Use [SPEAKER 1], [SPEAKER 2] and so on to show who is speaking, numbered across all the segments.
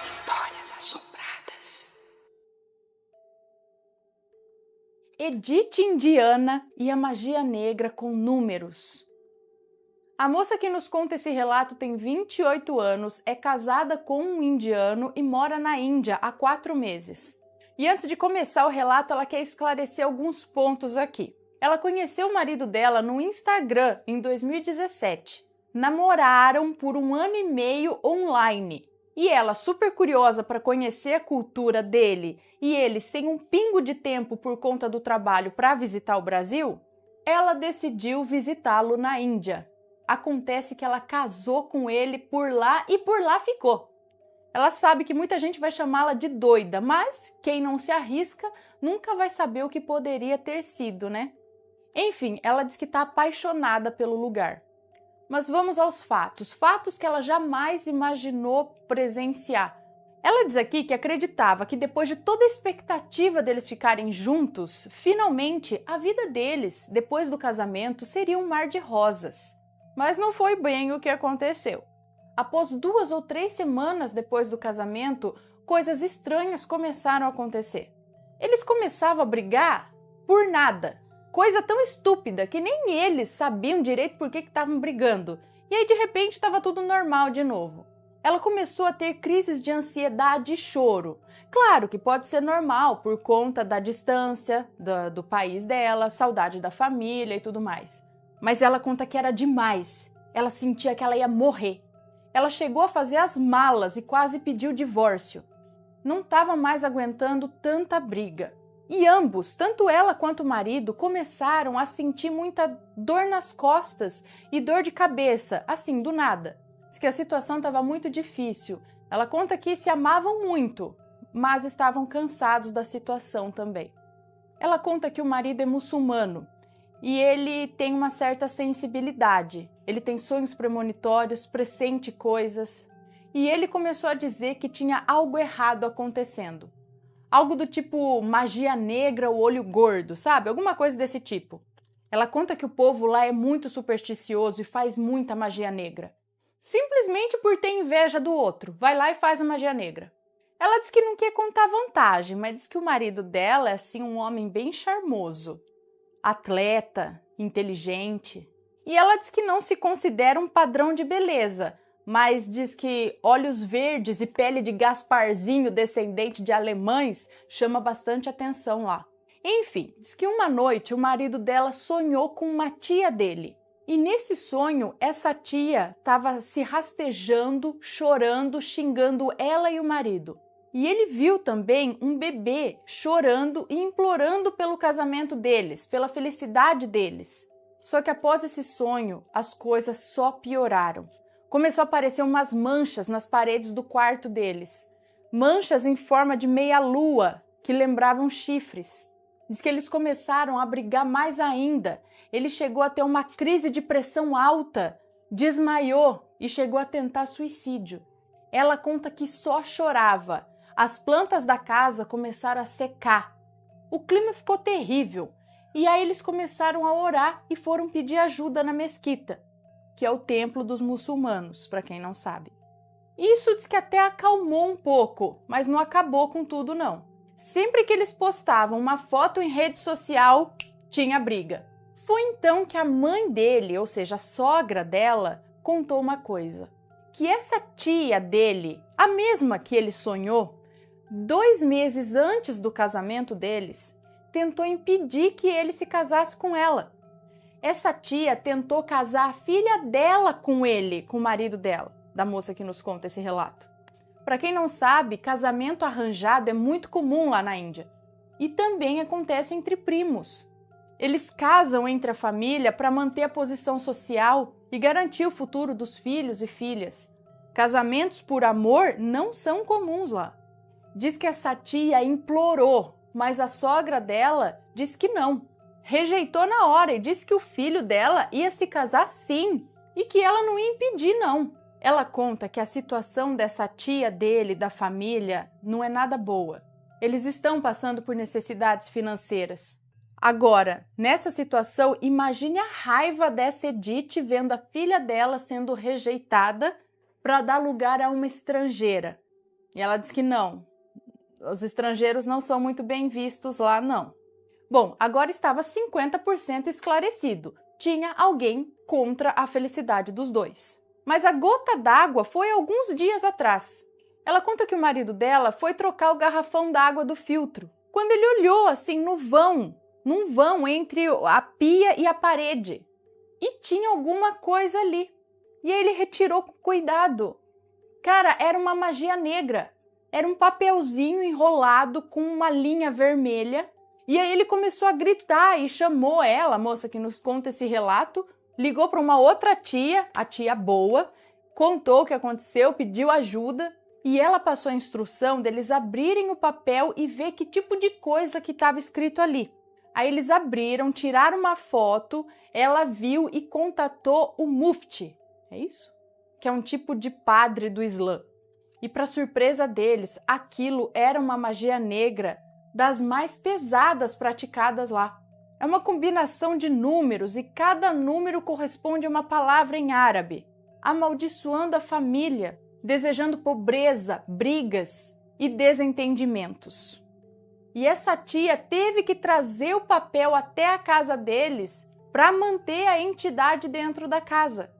[SPEAKER 1] Histórias assombradas.
[SPEAKER 2] Edith Indiana e a magia negra com números. A moça que nos conta esse relato tem 28 anos, é casada com um indiano e mora na Índia há 4 meses. E antes de começar o relato, ela quer esclarecer alguns pontos aqui. Ela conheceu o marido dela no Instagram em 2017. Namoraram por 1 ano e meio online. E ela, super curiosa para conhecer a cultura dele e ele sem um pingo de tempo por conta do trabalho para visitar o Brasil, ela decidiu visitá-lo na Índia. Acontece que ela casou com ele por lá e por lá ficou. Ela sabe que muita gente vai chamá-la de doida, mas quem não se arrisca nunca vai saber o que poderia ter sido, né? Enfim, ela diz que está apaixonada pelo lugar. Mas vamos aos fatos, fatos que ela jamais imaginou presenciar. Ela diz aqui que acreditava que depois de toda a expectativa deles ficarem juntos, finalmente a vida deles, depois do casamento, seria um mar de rosas. Mas não foi bem o que aconteceu. Após 2 ou 3 semanas depois do casamento, coisas estranhas começaram a acontecer. Eles começavam a brigar por nada. Coisa tão estúpida que nem eles sabiam direito por que estavam brigando. E aí, de repente, estava tudo normal de novo. Ela começou a ter crises de ansiedade e choro. Claro que pode ser normal por conta da distância do país dela, saudade da família e tudo mais. Mas ela conta que era demais. Ela sentia que ela ia morrer. Ela chegou a fazer as malas e quase pediu divórcio. Não estava mais aguentando tanta briga. E ambos, tanto ela quanto o marido, começaram a sentir muita dor nas costas e dor de cabeça, assim, do nada. Diz que a situação estava muito difícil. Ela conta que se amavam muito, mas estavam cansados da situação também. Ela conta que o marido é muçulmano e ele tem uma certa sensibilidade. Ele tem sonhos premonitórios, pressente coisas. E ele começou a dizer que tinha algo errado acontecendo. Algo do tipo magia negra ou olho gordo, sabe? Alguma coisa desse tipo. Ela conta que o povo lá é muito supersticioso e faz muita magia negra. Simplesmente por ter inveja do outro, vai lá e faz a magia negra. Ela diz que não quer contar vantagem, mas diz que o marido dela é assim um homem bem charmoso, atleta, inteligente. E ela diz que não se considera um padrão de beleza, mas diz que olhos verdes e pele de Gasparzinho, descendente de alemães, chama bastante atenção lá. Enfim, diz que uma noite o marido dela sonhou com uma tia dele. E nesse sonho, essa tia estava se rastejando, chorando, xingando ela e o marido. E ele viu também um bebê chorando e implorando pelo casamento deles, pela felicidade deles. Só que após esse sonho, as coisas só pioraram. Começou a aparecer umas manchas nas paredes do quarto deles. Manchas em forma de meia-lua, que lembravam chifres. Diz que eles começaram a brigar mais ainda. Ele chegou a ter uma crise de pressão alta, desmaiou e chegou a tentar suicídio. Ela conta que só chorava. As plantas da casa começaram a secar. O clima ficou terrível. E aí eles começaram a orar e foram pedir ajuda na mesquita, que é o templo dos muçulmanos, para quem não sabe. Isso diz que até acalmou um pouco, mas não acabou com tudo não. Sempre que eles postavam uma foto em rede social, tinha briga. Foi então que a mãe dele, ou seja, a sogra dela, contou uma coisa. Que essa tia dele, a mesma que ele sonhou, 2 meses antes do casamento deles, tentou impedir que ele se casasse com ela. Essa tia tentou casar a filha dela com ele, com o marido dela, da moça que nos conta esse relato. Para quem não sabe, casamento arranjado é muito comum lá na Índia. E também acontece entre primos. Eles casam entre a família para manter a posição social e garantir o futuro dos filhos e filhas. Casamentos por amor não são comuns lá. Diz que essa tia implorou, mas a sogra dela disse que não. Rejeitou na hora e disse que o filho dela ia se casar sim e que ela não ia impedir não. Ela conta que a situação dessa tia dele, da família, não é nada boa. Eles estão passando por necessidades financeiras. Agora, nessa situação, imagine a raiva dessa Edith vendo a filha dela sendo rejeitada para dar lugar a uma estrangeira. E ela diz que não, os estrangeiros não são muito bem vistos lá, não. Bom, agora estava 50% esclarecido. Tinha alguém contra a felicidade dos dois. Mas a gota d'água foi alguns dias atrás. Ela conta que o marido dela foi trocar o garrafão d'água do filtro. Quando ele olhou assim num vão entre a pia e a parede. E tinha alguma coisa ali. E aí ele retirou com cuidado. Cara, era uma magia negra. Era um papelzinho enrolado com uma linha vermelha. E aí ele começou a gritar e chamou ela, a moça que nos conta esse relato, ligou para uma outra tia, a tia boa, contou o que aconteceu, pediu ajuda. E ela passou a instrução deles abrirem o papel e ver que tipo de coisa que estava escrito ali. Aí eles abriram, tiraram uma foto, ela viu e contatou o mufti, é isso? Que é um tipo de padre do Islã. E para surpresa deles, aquilo era uma magia negra das mais pesadas praticadas lá. É uma combinação de números e cada número corresponde a uma palavra em árabe, amaldiçoando a família, desejando pobreza, brigas e desentendimentos. E essa tia teve que trazer o papel até a casa deles para manter a entidade dentro da casa.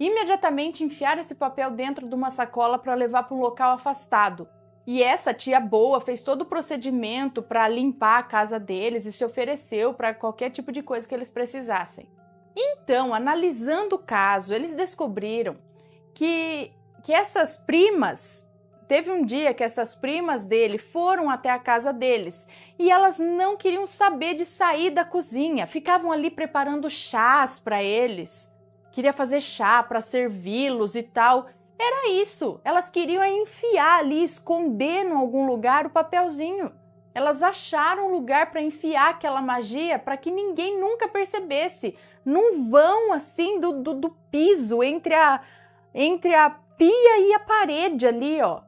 [SPEAKER 2] Imediatamente enfiaram esse papel dentro de uma sacola para levar para um local afastado. E essa tia boa fez todo o procedimento para limpar a casa deles e se ofereceu para qualquer tipo de coisa que eles precisassem. Então, analisando o caso, eles descobriram que essas primas, teve um dia que essas primas dele foram até a casa deles e elas não queriam saber de sair da cozinha, ficavam ali preparando chás para eles, queria fazer chá para servi-los e tal. Era isso, elas queriam enfiar ali, esconder em algum lugar o papelzinho. Elas acharam um lugar para enfiar aquela magia para que ninguém nunca percebesse, num vão assim do piso, entre a pia e a parede ali, ó.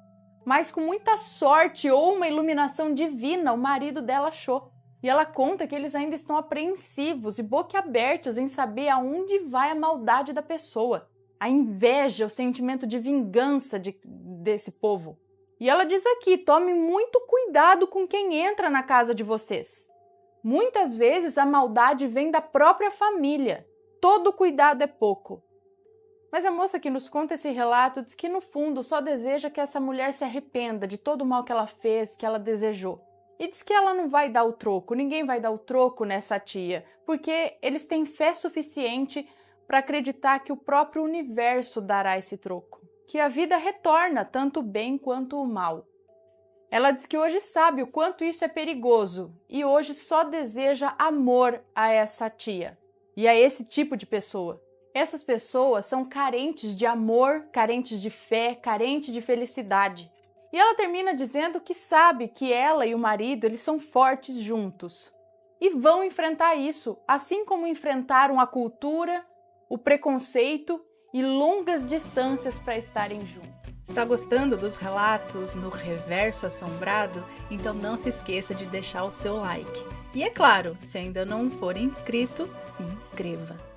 [SPEAKER 2] Mas com muita sorte ou uma iluminação divina, o marido dela achou. E ela conta que eles ainda estão apreensivos e boquiabertos em saber aonde vai a maldade da pessoa. A inveja, o sentimento de vingança desse povo. E ela diz aqui, tome muito cuidado com quem entra na casa de vocês. Muitas vezes a maldade vem da própria família. Todo cuidado é pouco. Mas a moça que nos conta esse relato diz que no fundo só deseja que essa mulher se arrependa de todo o mal que ela fez, que ela desejou. E diz que ela não vai dar o troco, ninguém vai dar o troco nessa tia, porque eles têm fé suficiente para acreditar que o próprio universo dará esse troco, que a vida retorna tanto o bem quanto o mal. Ela diz que hoje sabe o quanto isso é perigoso e hoje só deseja amor a essa tia e a esse tipo de pessoa. Essas pessoas são carentes de amor, carentes de fé, carentes de felicidade. E ela termina dizendo que sabe que ela e o marido, eles são fortes juntos. E vão enfrentar isso, assim como enfrentaram a cultura, o preconceito e longas distâncias para estarem juntos.
[SPEAKER 3] Está gostando dos relatos no Reverso Assombrado? Então não se esqueça de deixar o seu like. E é claro, se ainda não for inscrito, se inscreva.